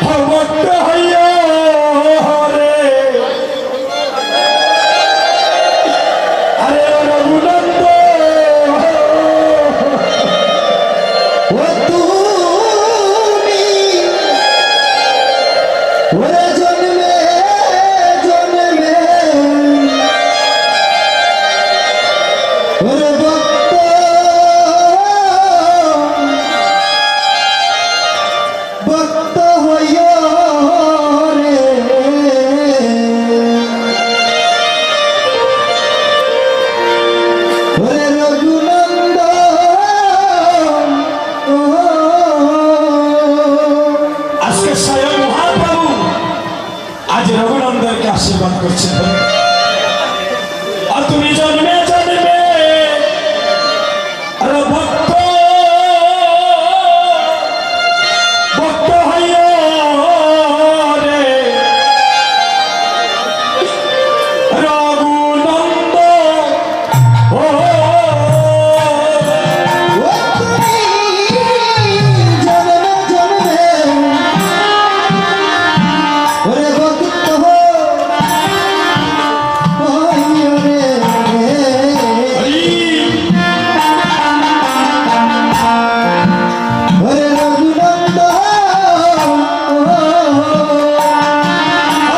ভক্ত হইয়া রে আরে রঘুনন্দ ও তুমি ওরে জন্মে জন্মে ওরে ভক্ত ভক্ত হইয়া রে ওরে রঘুনন্দ আজকে স্বয়ং মহাপ্রভু আজ রঘুনন্দনকে আশীর্বাদ করছেন আর তুমি জন্মে জন্মে আরে ভক্ত ভক্ত হইয়া রে রঘুনন্দ ও ও তুমি জন্মে জন্মে ওরে ভক্ত হইয়া রে হরি ওরে রঘুনন্দ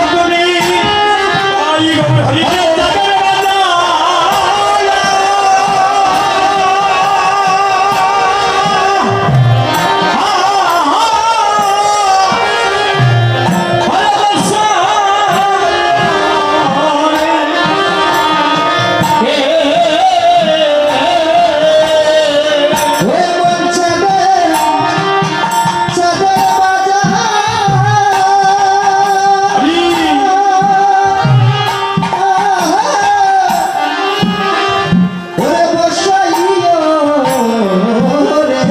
আপনি আই গো হরি ওরে মন চাঁদে চাঁদে বাজা ওরে বসাইও রে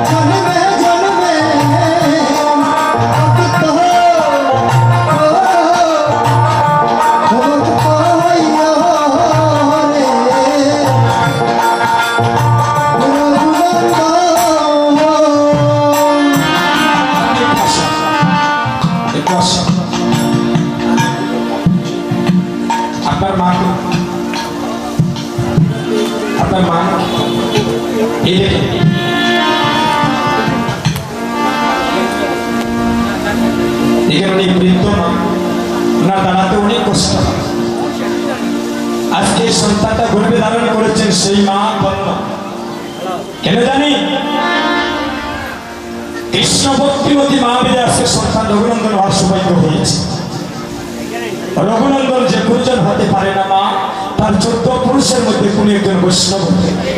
জন্মে জন্মে ভক্ত ভক্ত হইয়া রে আপনার মা আপনার মা এই দেখেন এখানে অনেক বৃদ্ধ মা ওনার দাঁড়াতে অনেক কষ্ট হয়। আজকে এই সন্তানটা গর্ভে ধারণ করেছেন সেই মা বন্ধ কেন জানি কৃষ্ণ ভক্তিমতী মা বেদে আজকে সন্তান রঘুনন্দন হওয়ার সৌভাগ্য হয়েছে। রঘুনন্দন যে গুরুজন হতে পারে না মা, তার 14 পুরুষের মধ্যে কোন একজন বৈষ্ণব হতে পারে।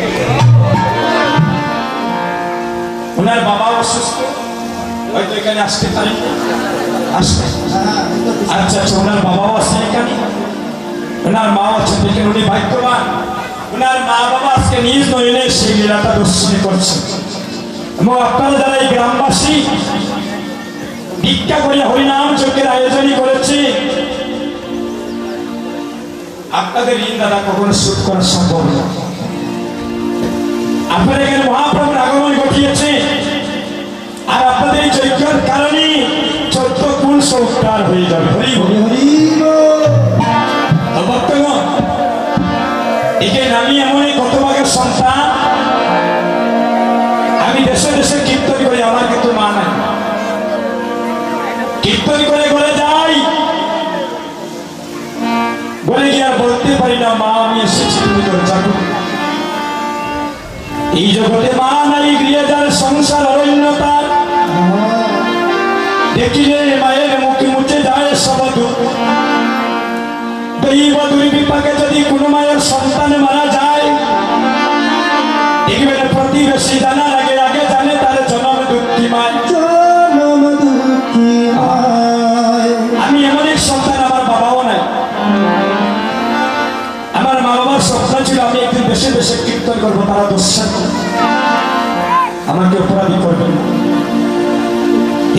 ওনার বাবা অসুস্থ, হয়তো এখানে আসতে পারেন, আসতে আচ্ছা আচ্ছা, ওনার বাবাও আছে এখানে, ওনার মাও আছেন, দেখেন উনি ভাগ্যবান। ওনার মা বাবা আজকে নিজ নয়নে সেই লীলাটা দর্শন করছেন। এবং আপনারা যারা এই গ্রামবাসী ভিক্ষা করে হরিনাম যজ্ঞের আয়োজনই করেছে, আপনাদের ঋণ দাদা কখনো শোধ করা সম্ভব না। আপনারা এখানে মহাপ্রভুর আগমন ঘটিয়েছে, আর আপনাদের এই যজ্ঞের কারণে 14 কুল সৌকার হয়ে যাবে। হরি হরি হরি ভক্তগণ, এখানে আমি এমন কত ভাগের সন্তান, আমি দেশে দেশে কীর্তন করি, আমার কিন্তু মা নাই। কীর্তন করে ঘরে যাই, বলে গিয়ে আর বলতে পারি না মা আমি এসেছি, তুমি দরজা খুলো। এই জগতে মা নাই, গৃহে যার সংসার অরণ্যতার, দেখিলে মায়ের মুখে মুছে যায় সব দুঃখ। দৈব দুর্বিপাকে যদি কোনো মায়ের সন্তান মারা যায়, দেখবেন প্রতিবেশী জানার আগে আগে জানে তার জনম দুঃখী মায়। জনম দুঃখী আমি এমন এক সন্তান, আমার বাবাও নাই,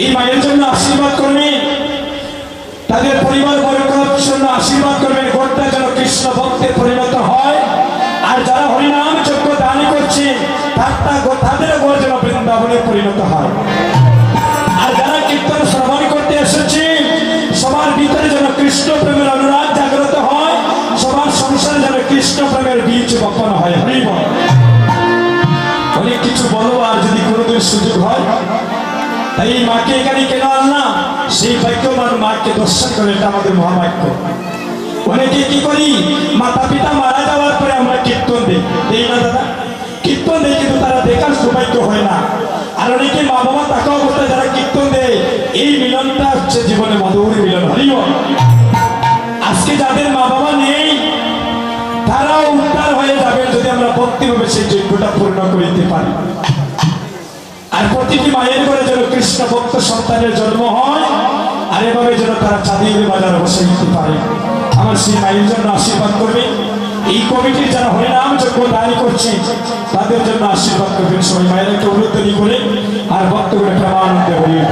এই মায়ের জন্য আশীর্বাদ করবেন, তাদের পরিবার বর্গের জন্য আশীর্বাদ করবেন, গোটা যেন কৃষ্ণ ভক্তে পরিণত হয়। আর যারা হরিনাম যজ্ঞ দান করছে তাদের ঘর যেন বৃন্দাবনে পরিণত হয়। আর যারা কীর্তন শ্রবণ করতে এসেছে সবার ভিতরে যেন কৃষ্ণ প্রেমের অনুরাগ জাগ্রত হয়, সবার সংসারে যেন কৃষ্ণ প্রেমের বীজ বপন হয়। হরি বল। অনেক কিছু বলো, আর যদি কোনোদিন সুযোগ হয়, তাই এই মাকে এখানে কেন আনলাম, সেই ভাগ্যবান মাকে দর্শন করে, এটা আমাদের মহাভাগ্য। অনেকে কি করি, মাতা পিতা মারা যাওয়ার পরে আমরা কীর্তন দেই না দাদা, কীর্তন দেই, কিন্তু তারা দেখার সৌভাগ্য হয় না। আর অনেকে মা বাবা থাকা অবস্থায় যারা কীর্তন দেয়, এই মিলনটা হচ্ছে জীবনে মধুর মিলন। হরি বল। আজকে যাদের মা বাবা নেই তারাও উদ্ধার হয়ে যাবে যদি আমরা ভক্তিভাবে সেই যজ্ঞটা পূর্ণ করিতে পারি। আর প্রতিটি মায়ের ঘরে যেন কৃষ্ণ ভক্ত সন্তানের জন্ম হয়, আর এভাবে যেন তারা চাঁদের বাজারে বসে নিতে পারে। আমার সেই মায়ের জন্য আশীর্বাদ করবে। এই কমিটির যারা হরিনাম যজ্ঞ দান করছে তাদের জন্য আশীর্বাদ করবেন সবাই। মায়ের একটা উন্নতি করে আর ভক্ত করে প্রেমানন্দে হরিয়ে